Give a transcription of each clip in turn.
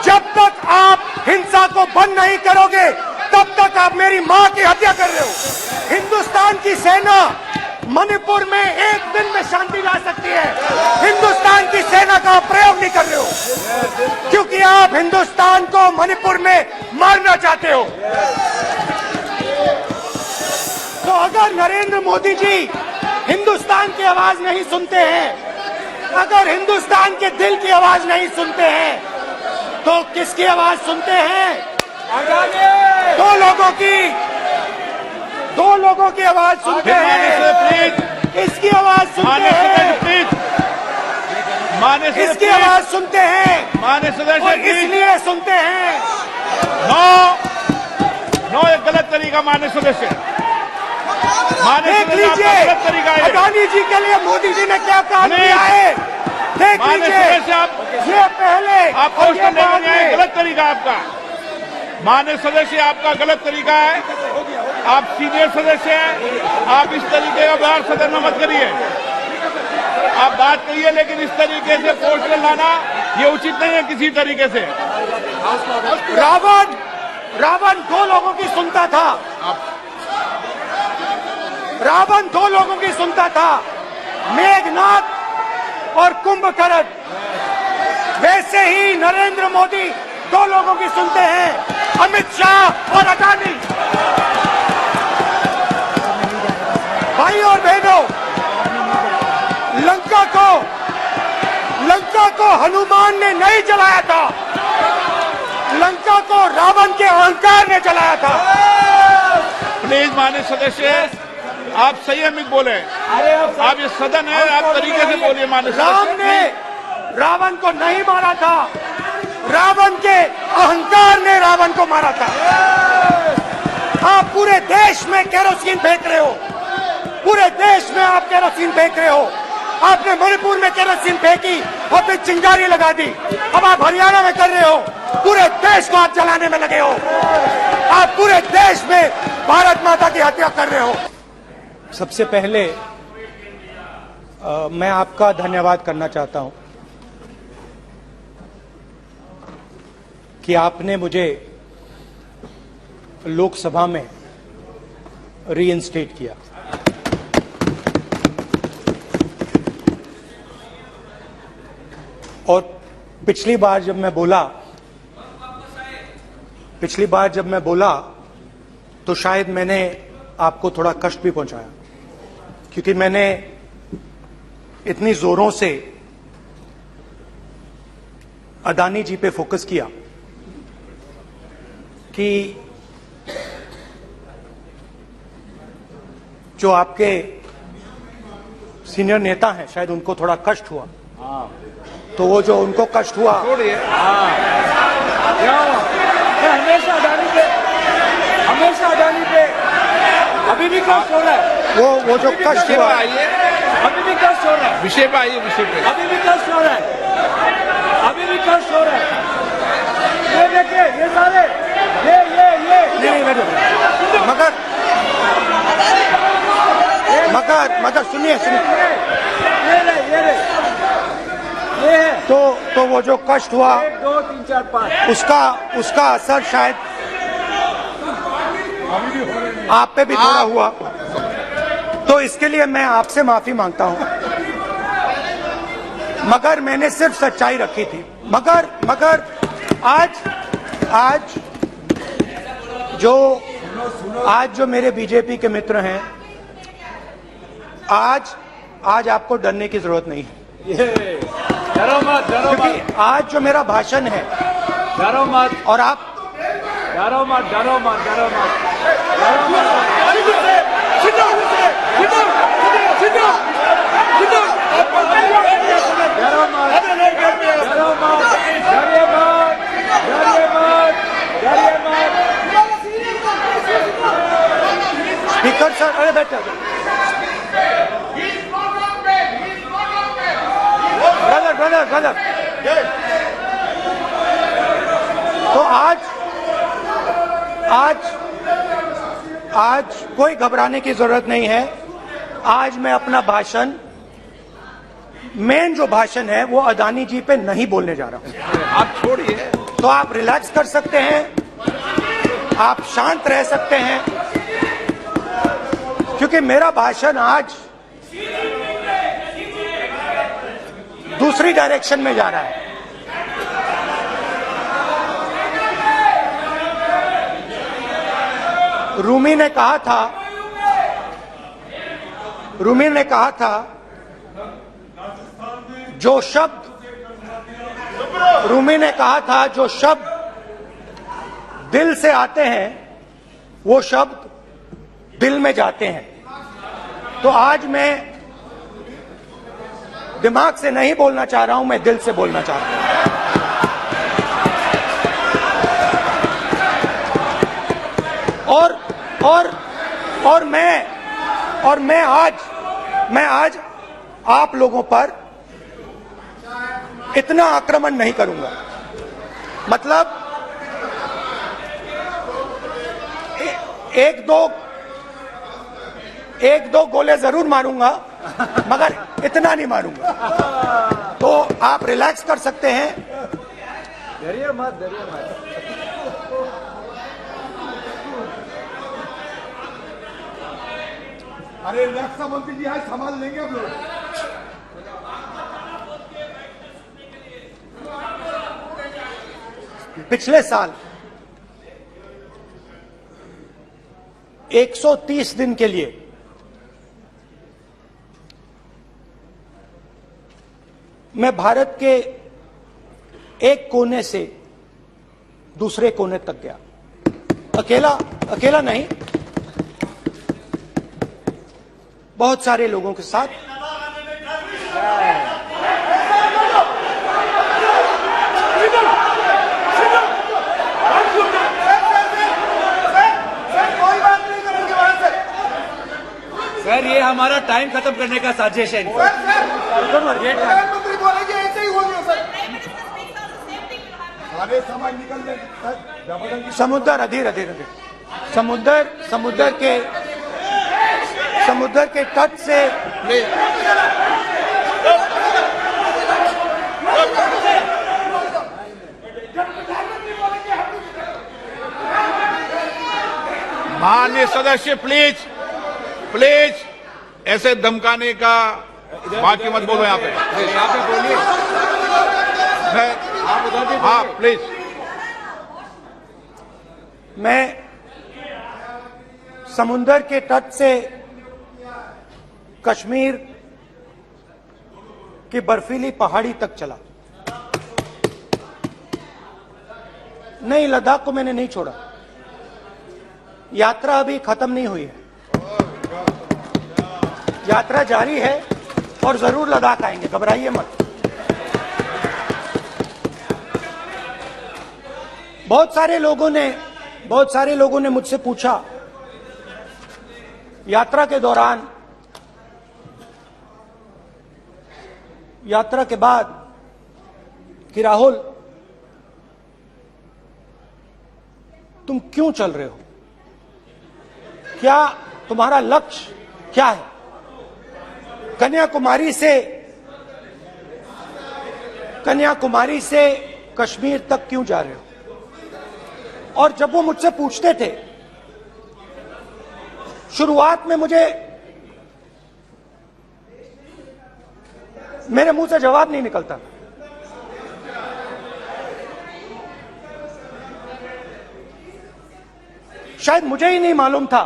जब तक आप हिंसा को बंद नहीं करोगे तब तक आप मेरी मां की हत्या कर रहे हो। हिंदुस्तान की सेना मणिपुर में एक दिन में शांति ला सकती है। हिंदुस्तान की सेना का आप प्रयोग नहीं कर रहे हो क्योंकि आप हिंदुस्तान को मणिपुर में मारना चाहते हो। तो अगर नरेंद्र मोदी जी हिंदुस्तान की आवाज नहीं सुनते हैं, अगर हिंदुस्तान के दिल की आवाज नहीं सुनते हैं, तो किसकी आवाज सुनते हैं? दो लोगों की आवाज सुनते हैं। इसकी आवाज सुनते हैं, इसकी आवाज सुनते हैं और इसलिए सुनते हैं। नो एक गलत तरीका माननीय सदस्य। देख लीजिए अडानी जी के लिए मोदी जी ने क्या काम किया है। देख लीजिए ये पहले आप क्वेश्चन लेकर आए, गलत तरीका आपका। माननीय सदस्य आपका गलत तरीका है। आप सीनियर सदस्य हैं, आप इस तरीके का व्यवहार सदन में मत करिए। आप बात करिए लेकिन इस तरीके से पोस्टर लाना ये उचित नहीं है किसी तरीके से। रावण दो लोगों की सुनता था। रावण दो लोगों की सुनता था, मेघनाथ और कुंभकर्ण। वैसे ही नरेंद्र मोदी दो लोगों की सुनते हैं, अमित शाह और अडानी। भाई और बहनों, लंका को हनुमान ने नहीं जलाया था, लंका को रावण के अहंकार ने जलाया था। प्लीज माननीय सदस्य आप संयमित बोले। आप ये सदन है, आप तरीके से बोलिए। माननीय राम ने रावण को नहीं मारा था, रावण के अहंकार ने रावण को मारा था। आप पूरे देश में केरोसिन फेंक रहे हो, पूरे देश में आप केरोसिन फेंक रहे हो। आपने मणिपुर में केरोसिन फेंकी और फिर चिंगारी लगा दी। अब आप हरियाणा में कर रहे हो, पूरे देश को आप जलाने में लगे हो। आप पूरे देश में भारत माता की हत्या कर रहे हो। सबसे पहले मैं आपका धन्यवाद करना चाहता हूं कि आपने मुझे लोकसभा में रीइंस्टेट किया। और पिछली बार जब मैं बोला तो शायद मैंने आपको थोड़ा कष्ट भी पहुंचाया, क्योंकि मैंने इतनी जोरों से अडानी जी पे फोकस किया कि जो आपके सीनियर नेता हैं शायद उनको थोड़ा कष्ट हुआ। तो वो जो उनको कष्ट हुआ, हमेशा अडानी पे अभी भी कष्ट हो रहा है। वो जो कष्ट हुआ, अभी भी कष्ट हो रहा है। विषय पे आइए, विषय पे। अभी भी कष्ट हो रहा है, अभी भी कष्ट हो रहा है। ये देखिए, ये सारे नहीं मगर सुनिए ये है। तो वो जो कष्ट हुआ, 1 2 3 4 5 उसका असर शायद आप पे भी थोड़ा हुआ। तो इसके लिए मैं आपसे माफी मांगता हूं, मगर मैंने सिर्फ सच्चाई रखी थी। मगर आज जो मेरे बीजेपी के मित्र हैं, आज आपको डरने की जरूरत नहीं है। डरो मत, क्योंकि आज जो मेरा भाषण है, डरो मत, और आप डरो मत। स्पीकर सर, अरे बैठे ब्रदर। तो आज कोई घबराने की जरूरत नहीं है। आज मैं अपना भाषण, मेन जो भाषण है वो अडानी जी पे नहीं बोलने जा रहा हूं। आप छोड़िए। तो आप रिलैक्स कर सकते हैं, आप शांत रह सकते हैं, क्योंकि मेरा भाषण आज दूसरी डायरेक्शन में जा रहा है। रूमी ने कहा था जो शब्द दिल से आते हैं वो शब्द दिल में जाते हैं। तो आज मैं दिमाग से नहीं बोलना चाह रहा हूं, मैं दिल से बोलना चाह रहा हूं। और मैं आज आप लोगों पर इतना आक्रमण नहीं करूंगा। मतलब एक दो गोले जरूर मारूंगा, मगर इतना नहीं मारूंगा। तो आप रिलैक्स कर सकते हैं। डरिए मत। अरे रक्षा मंत्री जी है, संभाल लेंगे हम लोग। पिछले साल 130 दिन के लिए मैं भारत के एक कोने से दूसरे कोने तक गया, अकेला नहीं, बहुत सारे लोगों के साथ। सर ये हमारा टाइम खत्म करने का साजिश है। प्रधानमंत्री बोलेंगे ऐसे ही होंगे सर। सारे समाज निकल जाए। समुद्र अधीर समुद्र के तट से माननीय सदस्य प्लीज ऐसे धमकाने का बाकी मत बोलो यहाँ पे बोलिए। हाँ प्लीज। मैं समुद्र के तट से कश्मीर की बर्फीली पहाड़ी तक चला। नहीं, लद्दाख को मैंने नहीं छोड़ा। यात्रा अभी खत्म नहीं हुई है, यात्रा जारी है और जरूर लद्दाख आएंगे, घबराइए मत। बहुत सारे लोगों ने मुझसे पूछा यात्रा के दौरान, यात्रा के बाद कि राहुल तुम क्यों चल रहे हो, क्या तुम्हारा लक्ष्य क्या है, कन्याकुमारी से कश्मीर तक क्यों जा रहे हो। और जब वो मुझसे पूछते थे, शुरुआत में मेरे मुंह से जवाब नहीं निकलता। शायद मुझे ही नहीं मालूम था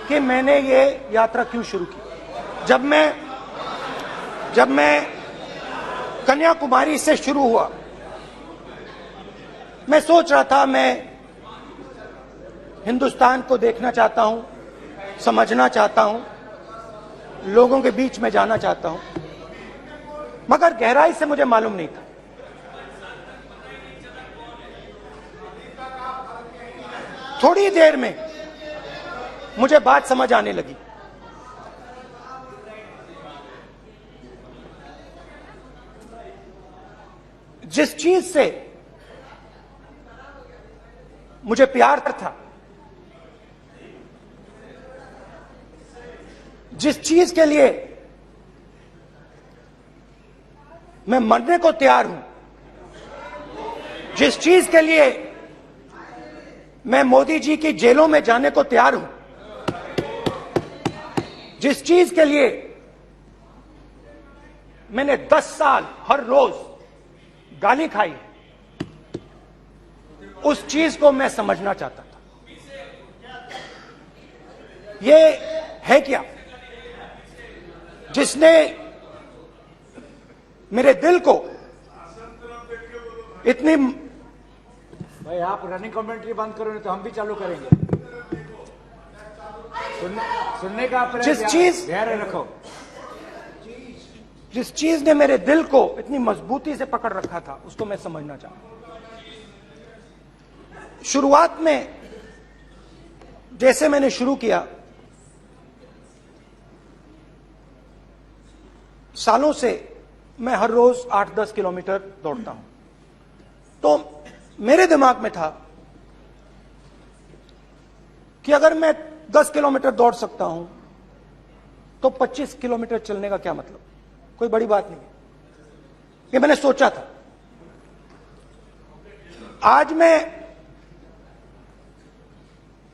कि मैंने ये यात्रा क्यों शुरू की। जब मैं कन्याकुमारी से शुरू हुआ, मैं सोच रहा था मैं हिंदुस्तान को देखना चाहता हूं, समझना चाहता हूं, लोगों के बीच में जाना चाहता हूं, मगर गहराई से मुझे मालूम नहीं था। थोड़ी देर में मुझे बात समझ आने लगी। जिस चीज से मुझे प्यार था, जिस चीज के लिए मैं मरने को तैयार हूं, जिस चीज के लिए मैं मोदी जी की जेलों में जाने को तैयार हूं, जिस चीज के लिए मैंने 10 साल हर रोज गाली खाई, उस चीज को मैं समझना चाहता था। ये है क्या जिसने मेरे दिल को इतनी, भाई आप रनिंग कमेंट्री बंद करो नहीं तो हम भी चालू करेंगे। सुनने का आप जिस चीज धैर्य रखो। जिस चीज ने मेरे दिल को इतनी मजबूती से पकड़ रखा था, उसको मैं समझना चाहता हूं। शुरुआत में जैसे मैंने शुरू किया, सालों से मैं हर रोज 8-10 किलोमीटर दौड़ता हूं, तो मेरे दिमाग में था कि अगर मैं 10 किलोमीटर दौड़ सकता हूं तो 25 किलोमीटर चलने का क्या मतलब, कोई बड़ी बात नहीं। ये मैंने सोचा था। आज मैं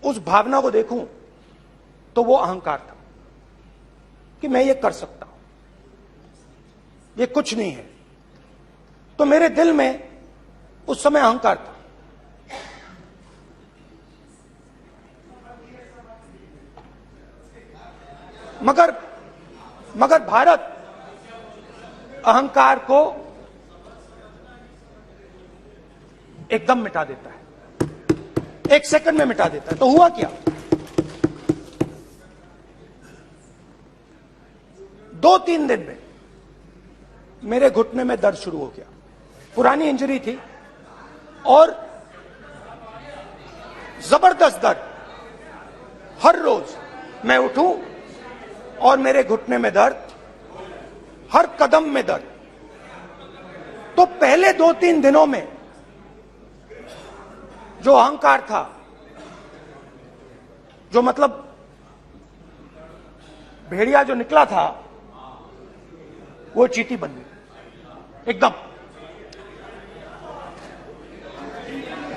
उस भावना को देखूं तो वो अहंकार था कि मैं ये कर सकता हूं, ये कुछ नहीं है। तो मेरे दिल में उस समय अहंकार था। मगर भारत अहंकार को एकदम मिटा देता है, 1 सेकंड में मिटा देता है। तो हुआ क्या, 2-3 दिन में मेरे घुटने में दर्द शुरू हो गया। पुरानी इंजरी थी और जबरदस्त दर्द। हर रोज मैं उठूं और मेरे घुटने में दर्द, हर कदम में दर्द। तो पहले 2-3 दिनों में जो अहंकार था, जो मतलब भेड़िया जो निकला था, वो चींटी बन गई एकदम।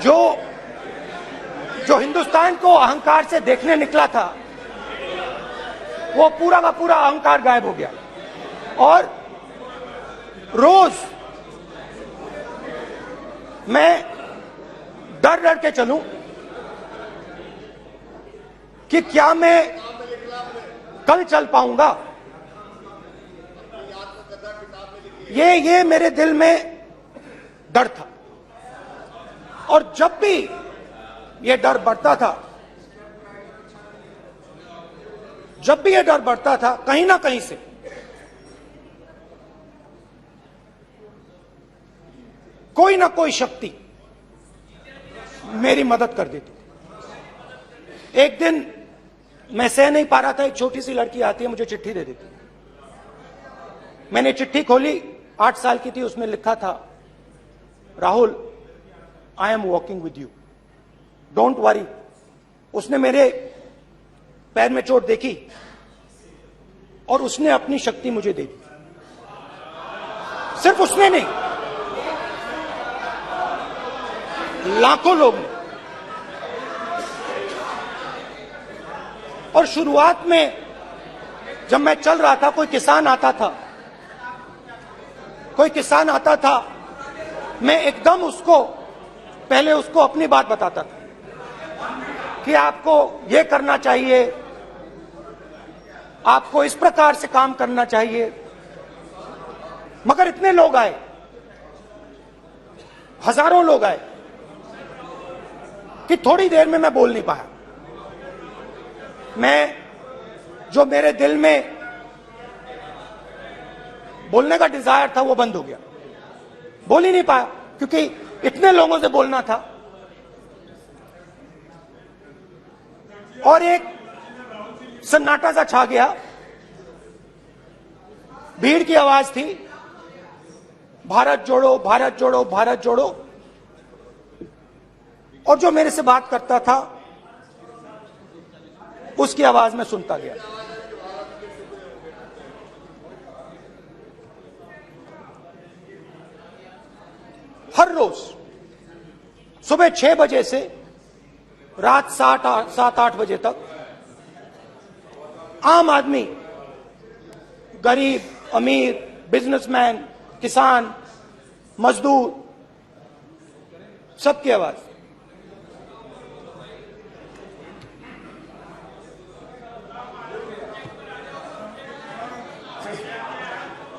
जो हिंदुस्तान को अहंकार से देखने निकला था, वो पूरा का पूरा अहंकार गायब हो गया। और रोज मैं डर डर के चलूं कि क्या मैं कल चल पाऊंगा। ये मेरे दिल में डर था। और जब भी ये डर बढ़ता था, कहीं ना कहीं से कोई ना कोई शक्ति मेरी मदद कर देती। एक दिन मैं सह नहीं पा रहा था, एक छोटी सी लड़की आती है, मुझे चिट्ठी दे देती। मैंने चिट्ठी खोली, 8 साल की थी, उसमें लिखा था, Rahul, I am walking with you, don't worry. उसने मेरे पैर में चोट देखी और उसने अपनी शक्ति मुझे दे दी। सिर्फ उसने नहीं, लाखों लोग ने। और शुरुआत में जब मैं चल रहा था, कोई किसान आता था, मैं एकदम पहले उसको अपनी बात बताता था कि आपको ये करना चाहिए, आपको इस प्रकार से काम करना चाहिए। मगर इतने लोग आए, हजारों लोग आए कि थोड़ी देर में मैं बोल नहीं पाया। जो मेरे दिल में बोलने का डिजायर था, वो बंद हो गया। बोल ही नहीं पाया क्योंकि इतने लोगों से बोलना था। और एक सन्नाटा सा छा गया, भीड़ की आवाज थी, भारत जोड़ो, भारत जोड़ो, भारत जोड़ो। और जो मेरे से बात करता था, उसकी आवाज में सुनता गया। हर रोज सुबह 6 बजे से रात 7-8 बजे तक आम आदमी, गरीब, अमीर, बिजनेसमैन, किसान, मजदूर, सबकी आवाज।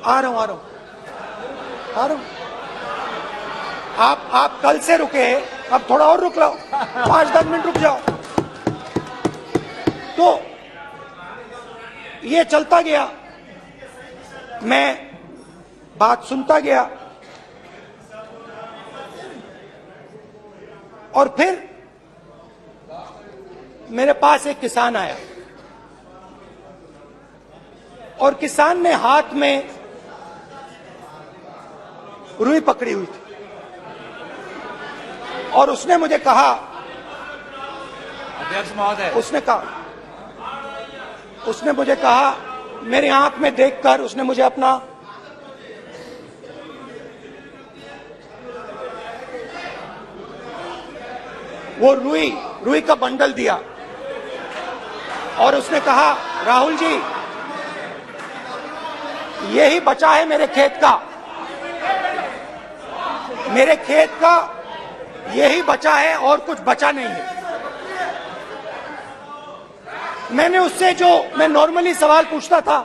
आ रहा हूं। आप कल से रुके, अब थोड़ा और रुक लो, 5-10 मिनट रुक जाओ। तो ये चलता गया, मैं बात सुनता गया, और फिर मेरे पास एक किसान आया, और किसान ने हाथ में रुई पकड़ी हुई थी, और उसने मुझे कहा, अध्यक्ष महोदय, उसने मुझे कहा, मेरी आंख में देखकर उसने मुझे अपना वो रुई का बंडल दिया, और उसने कहा, राहुल जी, यही बचा है मेरे खेत का यही बचा है, और कुछ बचा नहीं है। मैंने उससे, जो मैं नॉर्मली सवाल पूछता था,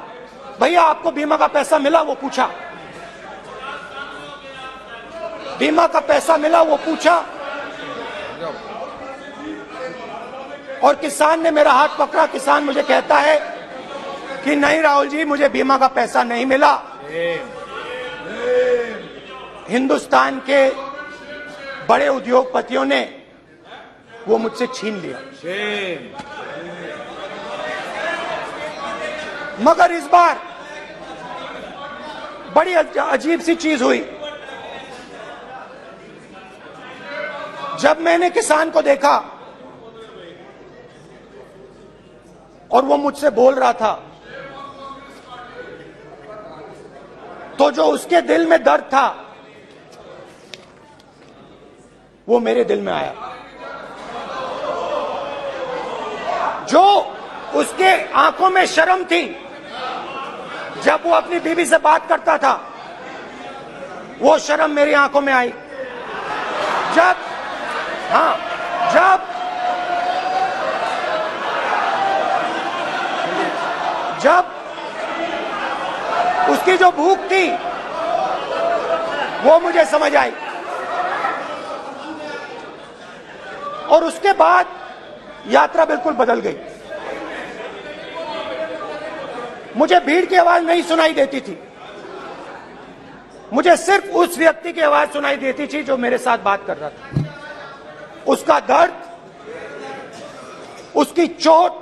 भैया आपको बीमा का पैसा मिला, वो पूछा, बीमा का पैसा मिला, वो पूछा, और किसान ने मेरा हाथ पकड़ा। किसान मुझे कहता है कि नहीं राहुल जी, मुझे बीमा का पैसा नहीं मिला, हिंदुस्तान के बड़े उद्योगपतियों ने वो मुझसे छीन लिया। मगर इस बार बड़ी अजीब सी चीज हुई। जब मैंने किसान को देखा और वो मुझसे बोल रहा था, तो जो उसके दिल में दर्द था वो मेरे दिल में आया। जो उसके आंखों में शर्म थी जब वो अपनी बीवी से बात करता था, वो शर्म मेरी आंखों में आई। जब उसकी जो भूख थी वो मुझे समझ आई, और उसके बाद यात्रा बिल्कुल बदल गई। मुझे भीड़ की आवाज नहीं सुनाई देती थी, मुझे सिर्फ उस व्यक्ति की आवाज सुनाई देती थी जो मेरे साथ बात कर रहा था। उसका दर्द, उसकी चोट,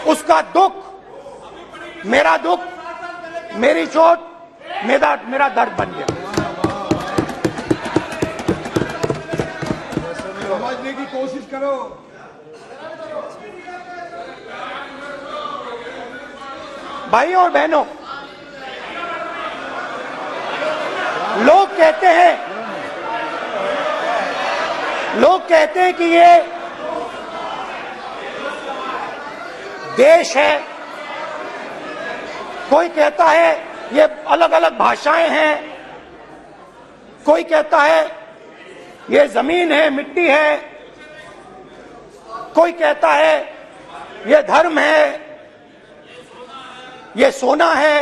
उसका दुख, मेरा दुख, मेरी चोट, मेरा दर्द बन गया। समझने की कोशिश करो। भाइयों और बहनों, लोग कहते हैं कि ये देश है, कोई कहता है ये अलग अलग भाषाएं हैं, कोई कहता है ये जमीन है, मिट्टी है, कोई कहता है ये धर्म है, ये सोना है,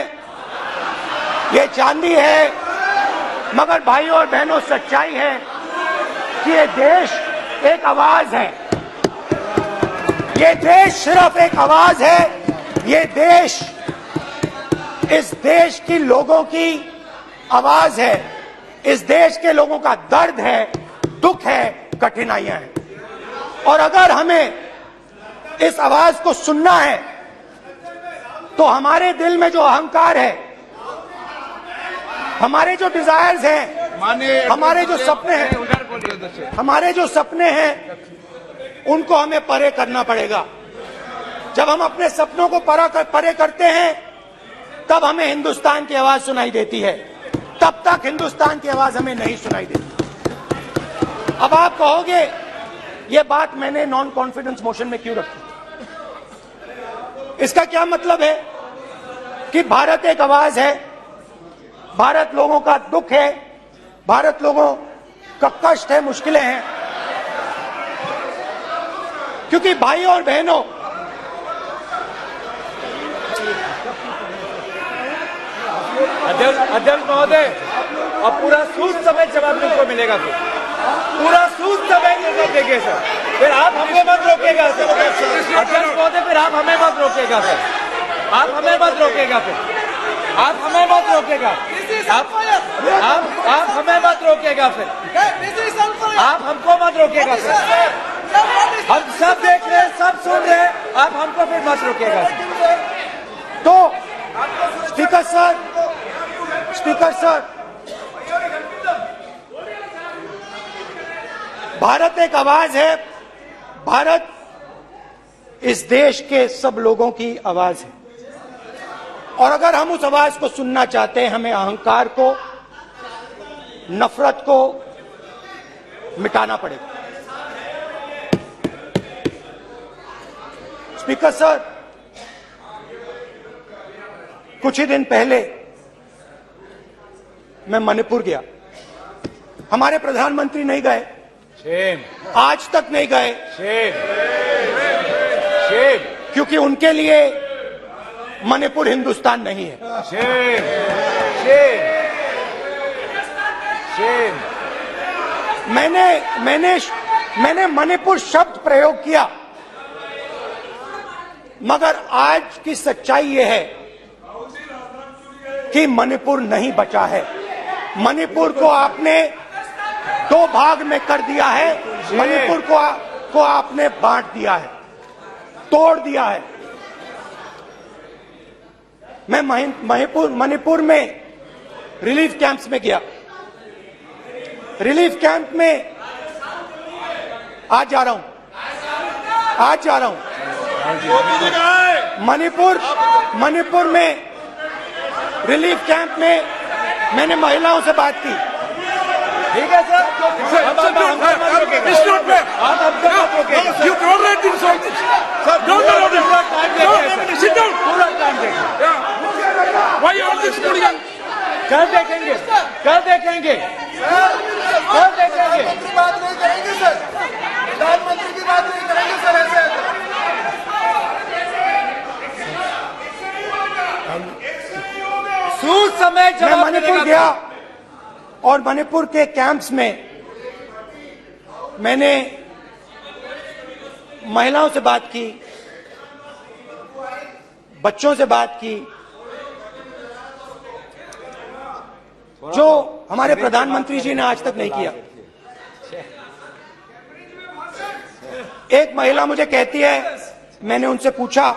ये चांदी है। मगर भाइयों और बहनों, सच्चाई है कि ये देश एक आवाज है, ये देश सिर्फ एक आवाज है। ये देश, इस देश की लोगों की आवाज है, इस देश के लोगों का दर्द है, दुख है, कठिनाइयां हैं। और अगर हमें इस आवाज को सुनना है तो हमारे दिल में जो अहंकार है, हमारे जो डिजायर्स हैं, हमारे जो सपने हैं, उनको हमें परे करना पड़ेगा। जब हम अपने सपनों को परे करते हैं, तब हमें हिंदुस्तान की आवाज सुनाई देती है, तब तक हिंदुस्तान की आवाज हमें नहीं सुनाई देती। अब आप कहोगे ये बात मैंने नॉन कॉन्फिडेंस मोशन में क्यों रखी? इसका क्या मतलब है कि भारत एक आवाज है, भारत लोगों का दुख है, भारत लोगों का कष्ट है, मुश्किलें हैं। क्योंकि भाई और बहनों, अध्यक्ष महोदय, अब पूरा सूद समेत जवाब तुमको मिलेगा, पूरा सूद समेत जवाब देंगे सर। फिर आप हमें मत रोकेगा सर। अध्यक्ष महोदय, फिर आप हमें मत रोकेगा सर। आप हमें मत रोकेगा, फिर आप हमें मत रोकेगा। आप हमें मत रोकेगा, फिर आप हमको मत रोकेगा सर। हम सब देख रहे हैं, सब सुन रहे हैं, आप हमको फिर मत रोकेगा सर। तो स्पीकर सर, भारत एक आवाज है, भारत इस देश के सब लोगों की आवाज है, और अगर हम उस आवाज को सुनना चाहते हैं, हमें अहंकार को, नफरत को मिटाना पड़ेगा। स्पीकर सर, कुछ ही दिन पहले मैं मणिपुर गया। हमारे प्रधानमंत्री नहीं गए, आज तक नहीं गए, क्योंकि उनके लिए मणिपुर हिंदुस्तान नहीं है। मैंने मणिपुर शब्द प्रयोग किया, मगर आज की सच्चाई यह है कि मणिपुर नहीं बचा है। मणिपुर को आपने दो भाग में कर दिया है, मणिपुर को आपने बांट दिया है, तोड़ दिया है। मैं मणिपुर में रिलीफ कैंप्स में गया। रिलीफ कैंप में आज जा रहा हूं। मणिपुर में रिलीफ कैंप में मैंने महिलाओं से बात की। ठीक है सर, कल देखेंगे। बात नहीं करेंगे सर, प्रधानमंत्री की बात नहीं करेंगे सर। ऐसे सूद समय मैं मणिपुर गया और मणिपुर के कैंप्स में मैंने महिलाओं से बात की, बच्चों से बात की, जो हमारे प्रधानमंत्री जी ने आज तक नहीं किया। एक महिला मुझे कहती है, मैंने उनसे पूछा,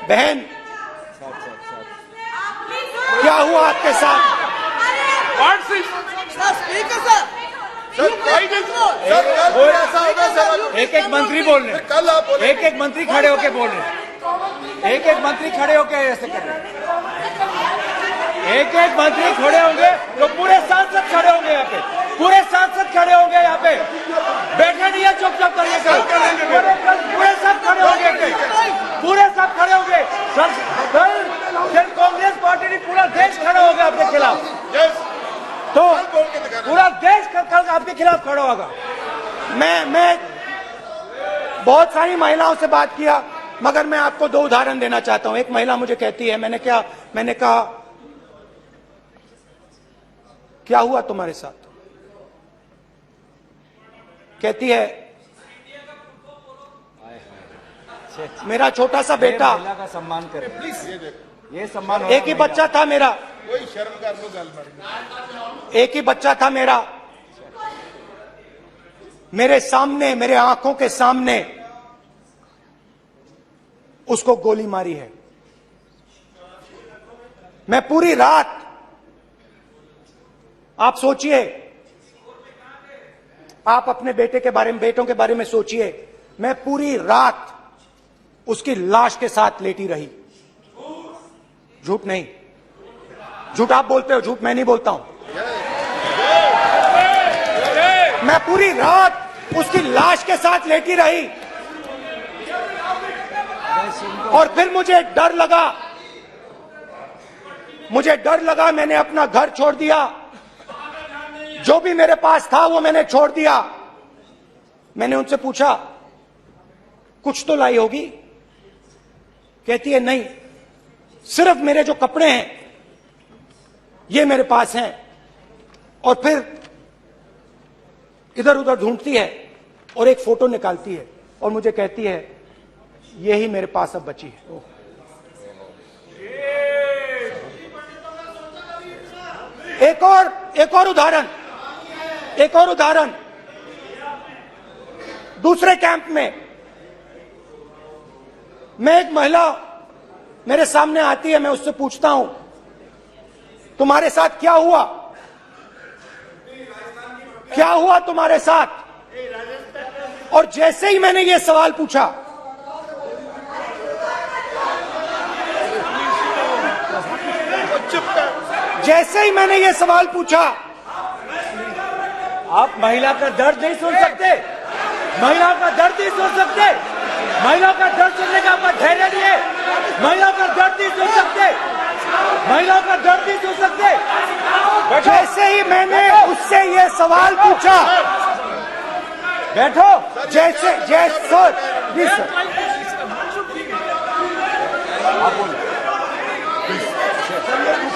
बहन क्या हुआ आपके साथ? एक मंत्री बोल रहे, कल आप एक मंत्री खड़े होके बोल रहे, एक मंत्री खड़े होके ऐसे कर रहे, एक मंत्री खड़े होंगे तो पूरे सांसद खड़े होंगे यहाँ पे, पूरे सांसद खड़े होंगे यहाँ पे। बैठे नहीं है, चुपचाप करिए, पूरे सब खड़े होंगे, पूरे सब खड़े होंगे। कल कांग्रेस पार्टी ने पूरा देश खड़ा होगा आपके खिलाफ, तो पूरा देश कल आपके खिलाफ खड़ा होगा। मैं बहुत सारी महिलाओं से बात किया, मगर मैं आपको दो उदाहरण देना चाहता हूं। एक महिला मुझे कहती है, मैंने कहा क्या हुआ तुम्हारे साथ? कहती है, मेरा छोटा सा बेटा, महिला का सम्मान करें प्लीज, ये सम्मान। एक ही बच्चा था मेरा, कोई शर्म कर लो गल एक ही बच्चा था मेरा, मेरे सामने, मेरे आंखों के सामने उसको गोली मारी है। मैं पूरी रात, आप सोचिए, आप अपने बेटों के बारे में सोचिए, मैं पूरी रात उसकी लाश के साथ लेटी रही। झूठ नहीं, झूठ आप बोलते हो, झूठ मैं नहीं बोलता हूं। मैं पूरी रात उसकी लाश के साथ लेटी रही और फिर मुझे डर लगा, मैंने अपना घर छोड़ दिया, जो भी मेरे पास था वो मैंने छोड़ दिया। मैंने उनसे पूछा कुछ तो लाई होगी? कहती है नहीं, सिर्फ मेरे जो कपड़े हैं ये मेरे पास हैं। और फिर इधर उधर ढूंढती है और एक फोटो निकालती है और मुझे कहती है यही मेरे पास अब बची है। एक और उदाहरण, दूसरे कैंप में मैं एक महिला मेरे सामने आती है, मैं उससे पूछता हूं तुम्हारे साथ क्या हुआ तुम्हारे साथ? और जैसे ही मैंने ये सवाल पूछा, आप महिला का दर्द नहीं सुन सकते? महिला का दर्द नहीं सुन सकते? महिला का दर्द सुनने का आपका धैर्य नहीं है? महिला का दर्द नहीं सुन सकते? महिला का दर्द नहीं सुन सकते? जैसे ही मैंने उससे ये सवाल पूछा, बैठो। जैसे सर प्लीज सर,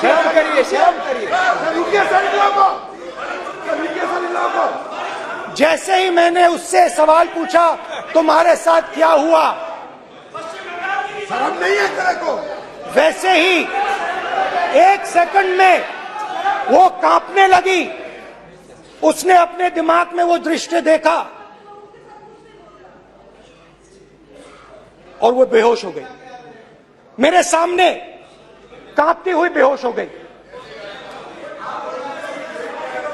शर्म करिए। जैसे ही मैंने उससे सवाल पूछा तुम्हारे साथ क्या हुआ, शर्म नहीं है तेरे को? वैसे ही एक सेकंड में वो कांपने लगी। उसने अपने दिमाग में वो दृश्य देखा और वो बेहोश हो गई। मेरे सामने कांपती हुई बेहोश हो गई।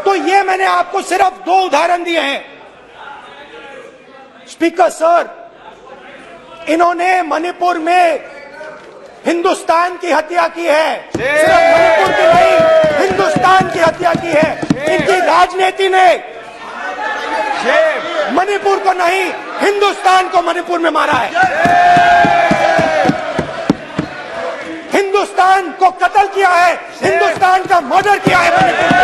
तो ये मैंने आपको सिर्फ 2 उदाहरण दिए हैं। स्पीकर सर, इन्होंने मणिपुर में हिंदुस्तान की हत्या की है, सिर्फ मणिपुर की नहीं, हिंदुस्तान की हत्या की है। इनकी राजनीति ने मणिपुर को नहीं, हिंदुस्तान को मणिपुर में मारा है। हिंदुस्तान को कत्ल किया है, हिंदुस्तान का मर्डर किया है मणिपुर में।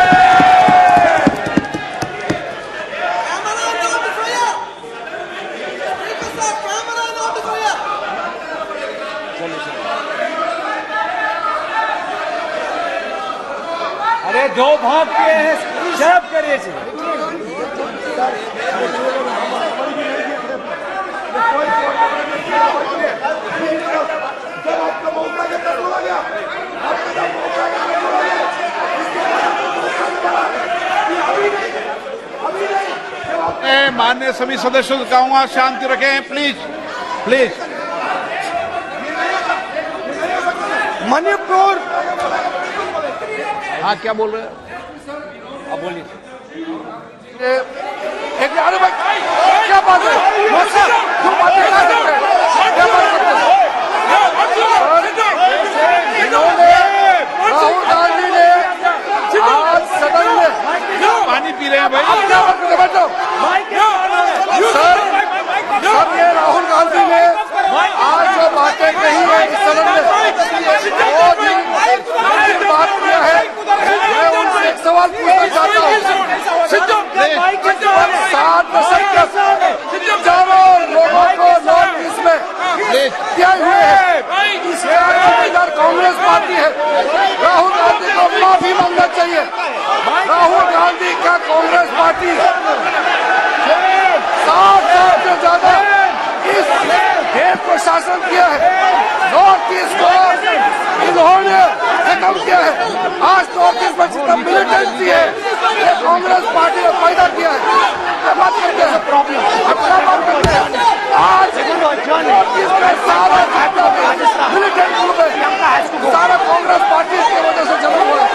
अरे 2 भाग किए हैं, शर्म करिए। माननीय सभी सदस्यों से कहूंगा शांति रखें, प्लीज। मणिपुर, हाँ क्या बोल रहे हैं? अब बोलिए। अरे भाई क्या बात है? क्यों बात कर सकते हैं? क्या बात करते हैं? इन्होंने राहुल गांधी ने आज सदन में पानी पी रहे हैं भाई। आप क्या बात करते? बैठो सर, ये राहुल गांधी ने आज जो बातें कही है इस सदन में, बहुत ही बात किया है। मैं उनसे एक सवाल पूछना चाहता हूँ। 7 दशक तक हजारों लोगों को नॉर्थ ईस्ट में किया हुए हैं, इसका जिम्मेदार कांग्रेस पार्टी है। राहुल गांधी को माफी मांगना चाहिए। राहुल गांधी का कांग्रेस पार्टी 7 साल से ज्यादा इस देश को शासन किया है। नॉर्थ ईस्ट को इन्होंने खत्म किया है। आज नॉर्थ ईस्ट में जितना मिलिटेंसी है ये कांग्रेस पार्टी ने पैदा किया है। क्या बात करते हैं? अपना बात करते हैं। आज नॉर्थ ईस्ट में सारा मिलिटेंट ग्रुप है, सारा कांग्रेस पार्टी की वजह से जमा हुआ है।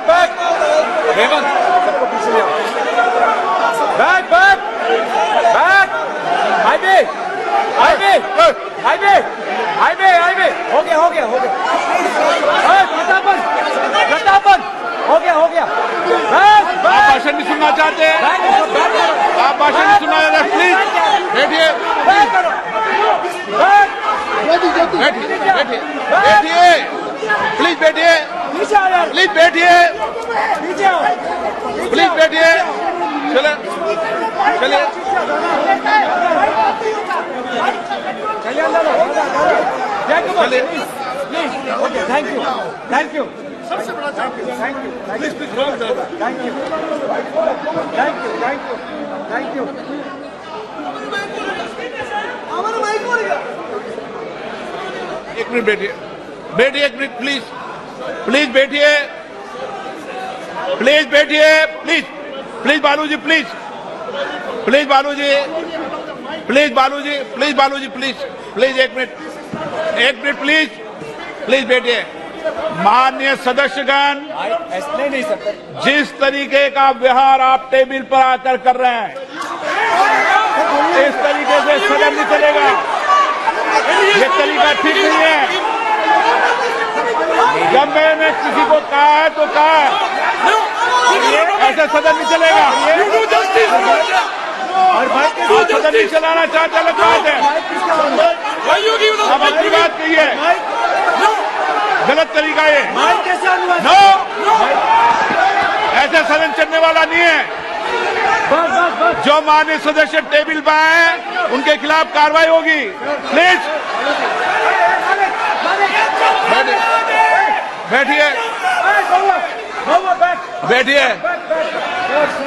बैक। हेमंत, सबको पीछे ले आओ। भाषण नहीं सुनना चाहते हैं? आप भाषण नहीं सुनना चाहते? प्लीज बैठिए, बैठिए, बैठिए, प्लीज बैठिए, प्लीज बैठिए, प्लीज बैठिए, चले चलिए, थैंक यू, थैंक यू, सबसे बड़ा thank you, thank you, thank you, thank you, thank you. एक मिनट बैठिए, बैठिए एक मिनट प्लीज, प्लीज बैठिए, प्लीज बैठिए, please, please Baluji, please, please Baluji, please Baluji, please Baluji, please, please एक मिनट प्लीज, प्लीज बैठिए। माननीय सदस्यगण, ऐसे नहीं सकते। जिस तरीके का व्यवहार आप टेबल पर आकर कर रहे हैं, इस तरीके से सदन नहीं चलेगा। ये तरीका ठीक नहीं है। जब मैंने किसी को कहा है तो कहा है, ऐसे सदन नहीं चलेगा। और भाई के आप सदन नहीं चलाना चाहते, अलग बात है। अब अपनी बात कहिए, गलत तरीका ये। नो, ऐसे सदन चलने वाला नहीं है। जो माननीय सदस्य टेबल पर आए उनके खिलाफ कार्रवाई होगी। प्लीज बैठिए, बैठिए,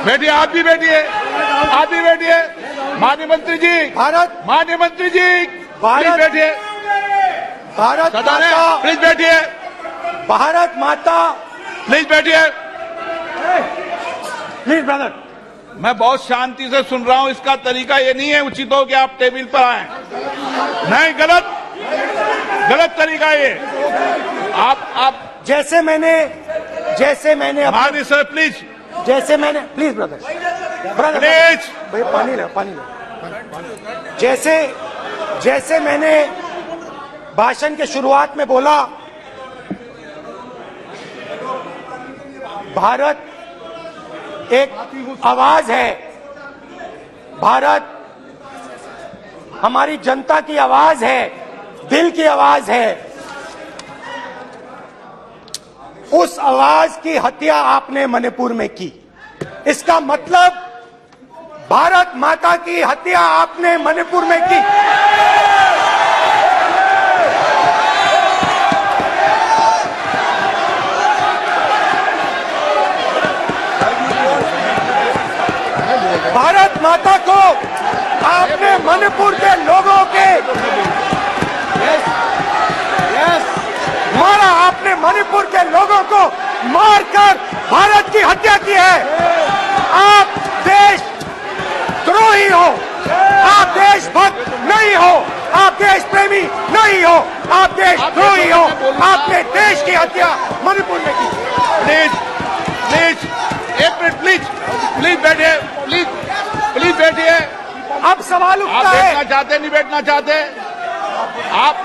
बैठिए, आप भी बैठिए, आप भी बैठिए। माननीय मंत्री जी, माननीय मंत्री जी, प्लीज बैठिए। भारत सदन है, माता, प्लीज बैठिए, भारत माता, प्लीज बैठिए। Please brother. मैं बहुत शांति से सुन रहा हूं। इसका तरीका ये नहीं है उचित हो कि आप टेबल पर आए। नहीं, गलत, गलत तरीका ये। आप जैसे मैंने माननीय सर प्लीज, जैसे मैंने प्लीज ब्रदर प्लीज, भाई पानी लो, पानी लो। जैसे मैंने भाषण के शुरुआत में बोला, भारत एक आवाज है। भारत हमारी जनता की आवाज है, दिल की आवाज है। उस आवाज की हत्या आपने मणिपुर में की। इसका मतलब भारत माता की हत्या आपने मणिपुर में की। भारत माता को आपने मणिपुर के लोगों के मारा। आपने मणिपुर के लोगों को मारकर भारत की हत्या की है। आप देशद्रोही हो, आप देशभक्त नहीं हो, आप देश प्रेमी नहीं हो, आप देशद्रोही हो। आपने देश की हत्या मणिपुर में की। प्लीज, प्लीज, एक मिनट प्लीज, प्लीज बैठिए, प्लीज, प्लीज बैठिए। अब सवाल आप उठता है, बैठना चाहते नहीं बैठना चाहते? आप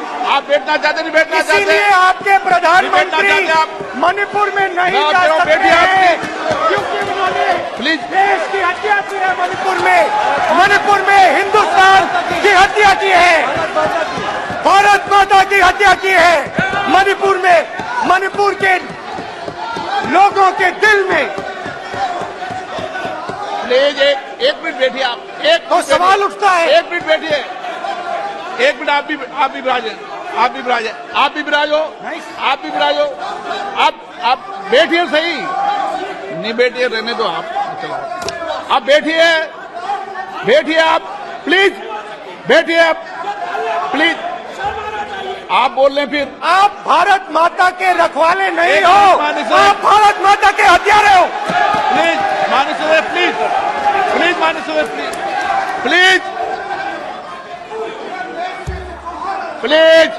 बैठना चाहते नहीं बैठना चाहते? इसीलिए आपके प्रधानमंत्री चाहते आप? मणिपुर में नहीं आप जा क्यों सकते बैठिए आप? हैं, क्योंकि उन्होंने प्लीज, देश की हत्या की है। मणिपुर में हिंदुस्तान की हत्या की है, भारत माता की हत्या की है। मणिपुर के लोगों के दिल में। प्लीज एक मिनट बैठिए आप। एक तो मिनट सवाल बैठिए। उठता है, एक मिनट बैठिए, एक मिनट। आप भी विराजे, आप भी विराजे, आप भी विराजो, आप भी विराजो। आप बैठिए सही, नहीं बैठिए रहने दो। आप बैठिए, बैठिए आप, प्लीज बैठिए आप, प्लीज। आप बोल रहे फिर आप भारत माता के रखवाले नहीं एक हो, मिनट माननीय सर। आप भारत माता के हत्यारे हो। प्लीज माननीय सदस्य, प्लीज, प्लीज माननीय सदस्य, please, please, please,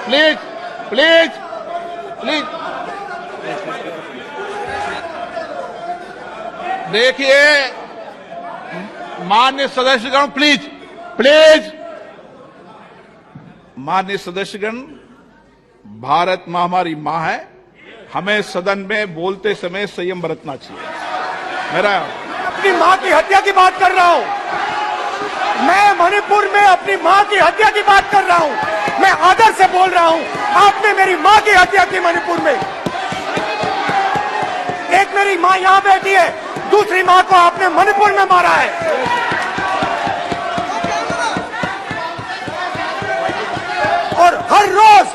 please, please, please. देखिए माननीय सदस्यगण, प्लीज, प्लीज, माननीय सदस्यगण, भारत माँ हमारी माँ है, हमें सदन में बोलते समय संयम बरतना चाहिए। मेरा अपनी मां की हत्या की बात कर रहा हूं। मैं मणिपुर में अपनी मां की हत्या की बात कर रहा हूं। मैं आदर से बोल रहा हूं। आपने मेरी मां की हत्या की मणिपुर में। एक मेरी मां यहां बैठी है, दूसरी मां को आपने मणिपुर में मारा है। और हर रोज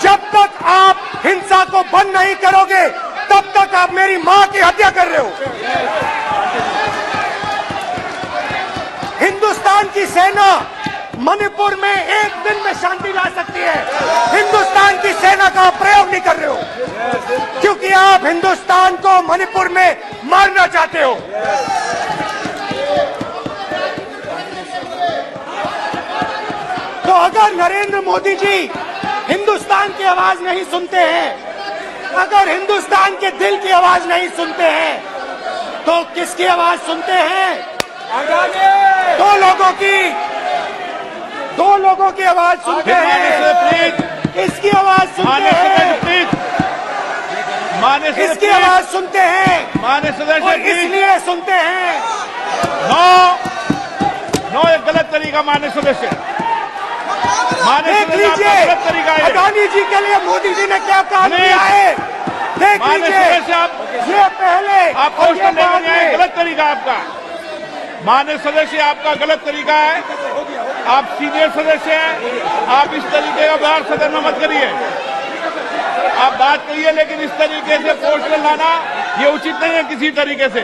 जब तक आप हिंसा को बंद नहीं करोगे तब तक आप मेरी मां की हत्या कर रहे हो। हिंदुस्तान की सेना मणिपुर में एक दिन में शांति ला सकती है। हिंदुस्तान की सेना का प्रयोग नहीं कर रहे हो क्योंकि आप हिंदुस्तान को मणिपुर में मारना चाहते हो। तो अगर नरेंद्र मोदी जी हिंदुस्तान की आवाज नहीं सुनते हैं, अगर हिंदुस्तान के दिल की आवाज नहीं सुनते हैं, तो किसकी आवाज सुनते हैं? दो लोगों की आवाज सुनते हैं। इसकी आवाज सुनते हैं, इसकी आवाज सुनते हैं, मान्य सदस्य और इसलिए सुनते हैं। नो ये गलत तरीका मान्य सदस्य। देख लीजिए गलत तरीका है। अडानी जी के लिए मोदी जी ने क्या काम किया है। देख मान्य लीजिए सदस्य ये पहले आपको और ये बाद में। गलत तरीका आपका। मान्य सदस्य आपका गलत तरीका है। आप सीनियर सदस्य हैं, आप इस तरीके का व्यवहार सदन में मत करिए। आप बात करिए लेकिन इस तरीके से पोस्टर लाना ये उचित नहीं है किसी तरीके से।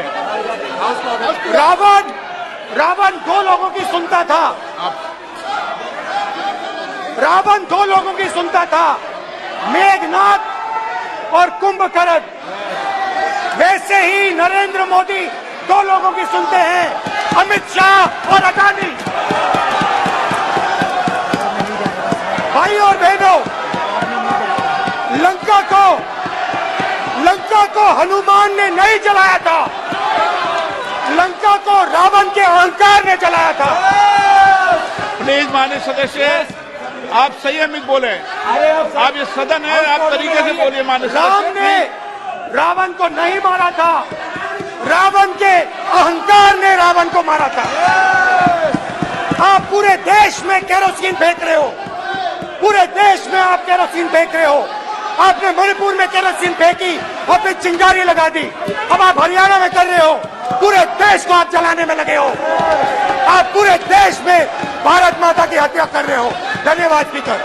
रावण दो लोगों की सुनता था। रावण दो लोगों की सुनता था, मेघनाथ और कुंभकर्ण। वैसे ही नरेंद्र मोदी दो लोगों की सुनते हैं, अमित शाह और अडानी। भाई और बहनों, लंका को हनुमान ने नहीं जलाया था, लंका को रावण के अहंकार ने जलाया था। प्लीज मान्य सदस्य आप संयमित बोले। आप ये सदन है, आप तरीके से बोलिए। मान्य राम सदस्य ने रावण को नहीं मारा था, रावण के अहंकार ने रावण को मारा था। आप पूरे देश में केरोसिन फेंक रहे हो, पूरे देश में आप केरोसिन फेंक रहे हो। आपने मणिपुर में केरोसिन फेंकी और फिर चिंगारी लगा दी। अब आप हरियाणा में कर रहे हो, पूरे देश को आप जलाने में लगे हो। आप पूरे देश में भारत माता की हत्या कर रहे हो। धन्यवाद स्पीकर।